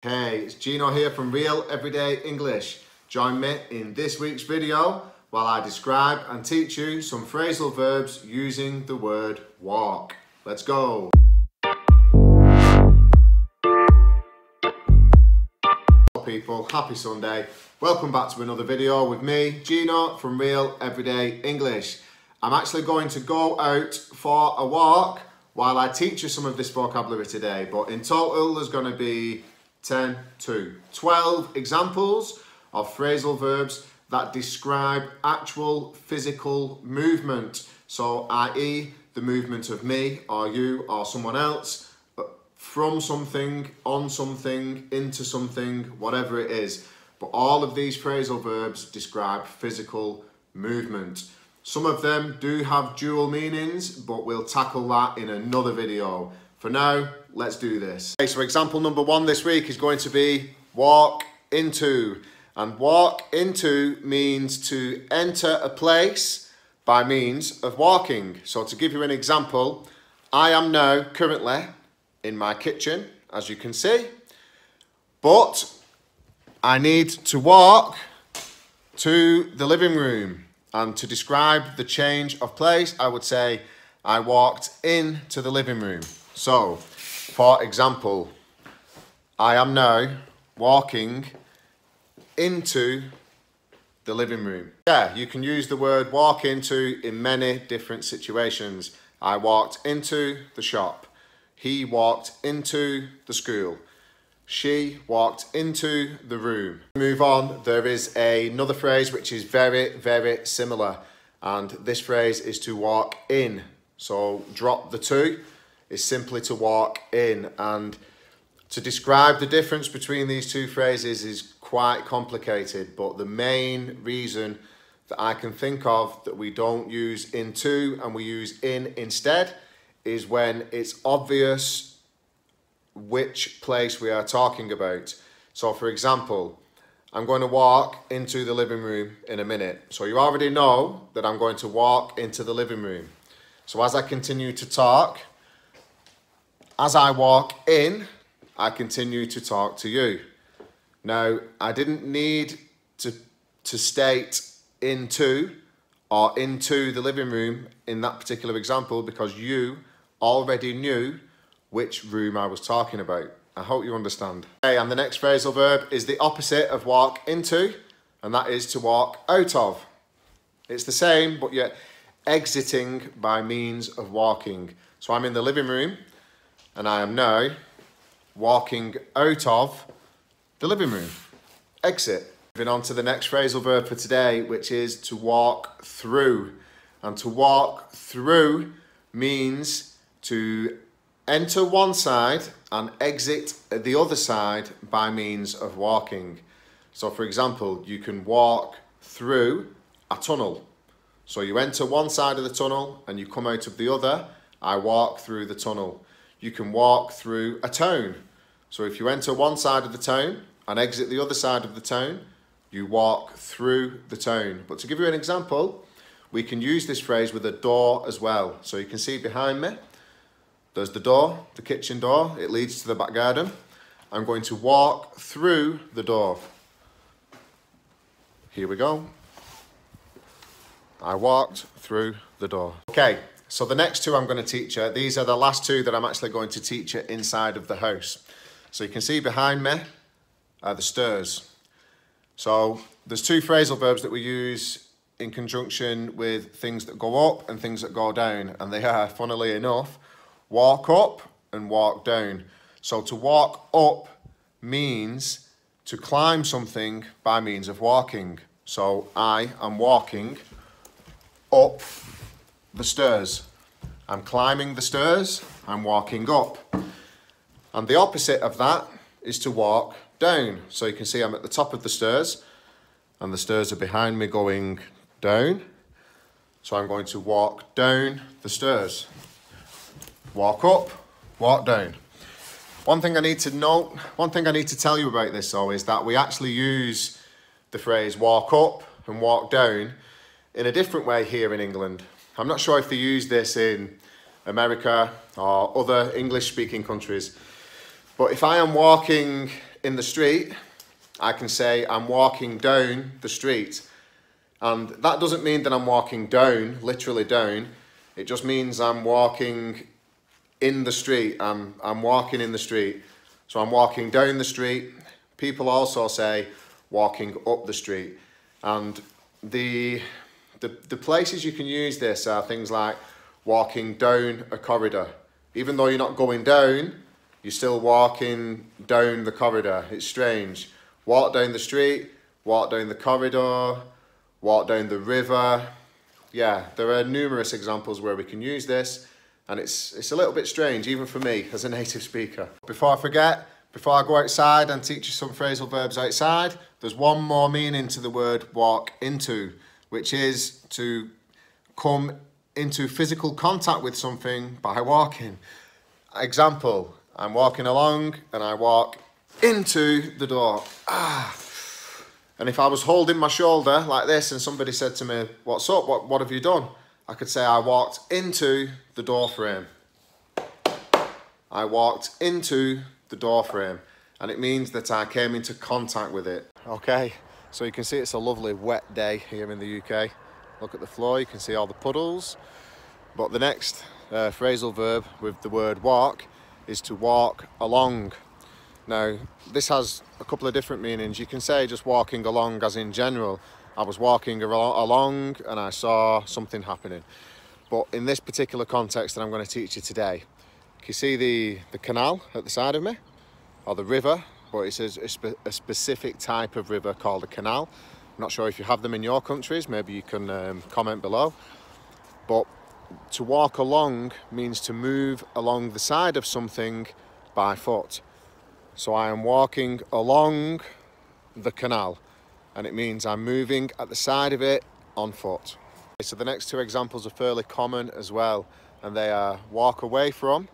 Hey, it's Gino here from Real Everyday English. Join me in this week's video while I describe and teach you some phrasal verbs using the word walk. Let's go! Hello people, happy Sunday. Welcome back to another video with me, Gino from Real Everyday English. I'm actually going to go out for a walk while I teach you some of this vocabulary today, but in total there's going to be 10 to 12 examples of phrasal verbs that describe actual physical movement. So, i.e. the movement of me or you or someone else from something, on something, into something, whatever it is. But all of these phrasal verbs describe physical movement. Some of them do have dual meanings, but we'll tackle that in another video. For now, let's do this. Okay, so example number one this week is going to be walk into. And walk into means to enter a place by means of walking. So to give you an example, I am now currently in my kitchen, as you can see, but I need to walk to the living room. And to describe the change of place, I would say I walked into the living room. So, for example, I am now walking into the living room. Yeah, you can use the word walk into in many different situations. I walked into the shop. He walked into the school. She walked into the room. Move on, there is another phrase which is very, very similar. And this phrase is to walk in. So drop the to is simply to walk in. And to describe the difference between these two phrases is quite complicated. But the main reason that I can think of that we don't use into and we use in instead is when it's obvious which place we are talking about. So for example, I'm going to walk into the living room in a minute. So you already know that I'm going to walk into the living room. So as I continue to talk, as I walk in, I continue to talk to you. Now, I didn't need to state into or into the living room in that particular example because you already knew which room I was talking about. I hope you understand. Okay, and the next phrasal verb is the opposite of walk into, and that is to walk out of. It's the same, but yet exiting by means of walking. So I'm in the living room, and I am now walking out of the living room. Exit. Moving on to the next phrasal verb for today, which is to walk through. And to walk through means to enter one side and exit the other side by means of walking. So for example, you can walk through a tunnel. So you enter one side of the tunnel and you come out of the other. I walk through the tunnel. You can walk through a town. So if you enter one side of the town and exit the other side of the town, you walk through the town. But to give you an example, we can use this phrase with a door as well. So you can see behind me, there's the door, the kitchen door. It leads to the back garden. I'm going to walk through the door. Here we go. I walked through the door. Okay, so the next two I'm going to teach you, these are the last two that I'm actually going to teach you inside of the house. So you can see behind me are the stairs. So there's two phrasal verbs that we use in conjunction with things that go up and things that go down. And they are, funnily enough, walk up and walk down. So to walk up means to climb something by means of walking. So I am walking up the stairs. I'm climbing the stairs, I'm walking up. And the opposite of that is to walk down. So you can see I'm at the top of the stairs and the stairs are behind me going down. So I'm going to walk down the stairs. Walk up, walk down. One thing I need to tell you about this though is that we actually use the phrase walk up and walk down in a different way here in England. I'm not sure if they use this in America or other English speaking countries, but if I am walking in the street, I can say I'm walking down the street. And that doesn't mean that I'm walking down, literally down. It just means I'm walking in the street. I'm walking in the street. So I'm walking down the street. People also say walking up the street. And the places you can use this are things like walking down a corridor. Even though you're not going down, you're still walking down the corridor. It's strange. Walk down the street, walk down the corridor, walk down the river. Yeah, there are numerous examples where we can use this, and it's a little bit strange, even for me as a native speaker. Before I forget, before I go outside and teach you some phrasal verbs outside, there's one more meaning to the word walk into, which is to come into physical contact with something by walking. Example, I'm walking along and I walk into the door. And if I was holding my shoulder like this and somebody said to me, what's up, what have you done? I could say I walked into the door frame. I walked into the door frame, and it means that I came into contact with it. Okay, so you can see it's a lovely wet day here in the UK. Look at the floor, you can see all the puddles. But the next phrasal verb with the word walk is to walk along. Now, this has a couple of different meanings. You can say just walking along as in general. I was walking along and I saw something happening. But in this particular context that I'm going to teach you today, can you see the canal at the side of me? Or the river, but it's a specific type of river called a canal. I'm not sure if you have them in your countries, maybe you can comment below. But to walk along means to move along the side of something by foot. So I am walking along the canal, and it means I'm moving at the side of it on foot. So the next two examples are fairly common as well, and they are walk away from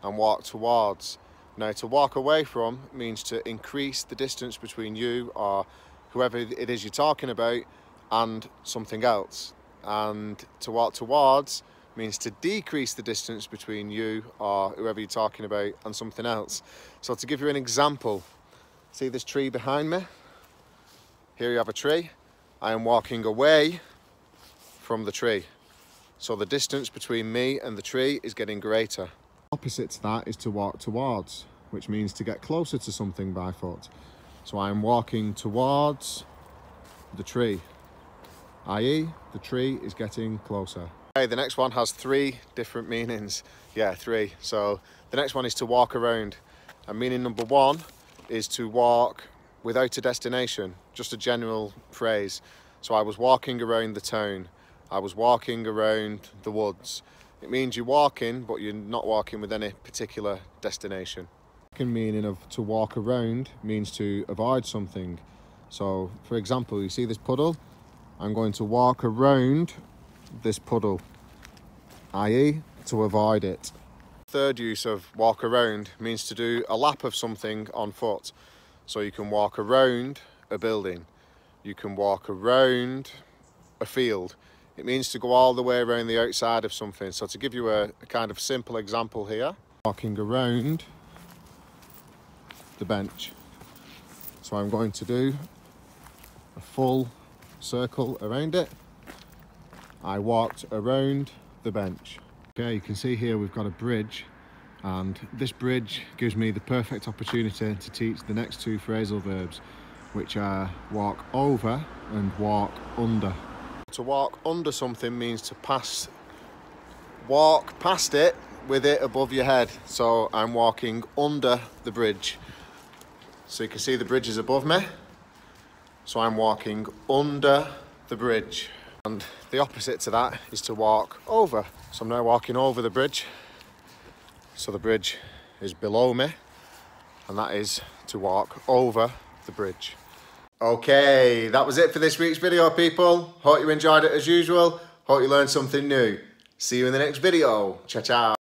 and walk towards. Now, to walk away from means to increase the distance between you or whoever it is you're talking about and something else. And to walk towards means to decrease the distance between you or whoever you're talking about and something else. So to give you an example, see this tree behind me? Here you have a tree. I am walking away from the tree. So the distance between me and the tree is getting greater. Opposite to that is to walk towards, which means to get closer to something by foot. So I am walking towards the tree, i.e. the tree is getting closer. Okay, the next one has three different meanings. Yeah, three. So the next one is to walk around. And meaning number one is to walk without a destination, just a general phrase. So I was walking around the town. I was walking around the woods. It means you're walking, but you're not walking with any particular destination. The second meaning of to walk around means to avoid something. So, for example, you see this puddle? I'm going to walk around this puddle, i.e. to avoid it. Third use of walk around means to do a lap of something on foot. So you can walk around a building. You can walk around a field. It means to go all the way around the outside of something. So to give you a kind of simple example here, walking around the bench. So I'm going to do a full circle around it. I walked around the bench. Okay, you can see here we've got a bridge, and this bridge gives me the perfect opportunity to teach the next two phrasal verbs, which are walk over and walk under. To walk under something means to walk past it with it above your head. So I'm walking under the bridge. So you can see the bridge is above me. So I'm walking under the bridge. And the opposite to that is to walk over. So I'm now walking over the bridge. So the bridge is below me, and that is to walk over the bridge. Okay, that was it for this week's video, people. Hope you enjoyed it as usual. Hope you learned something new. See you in the next video. Ciao, ciao.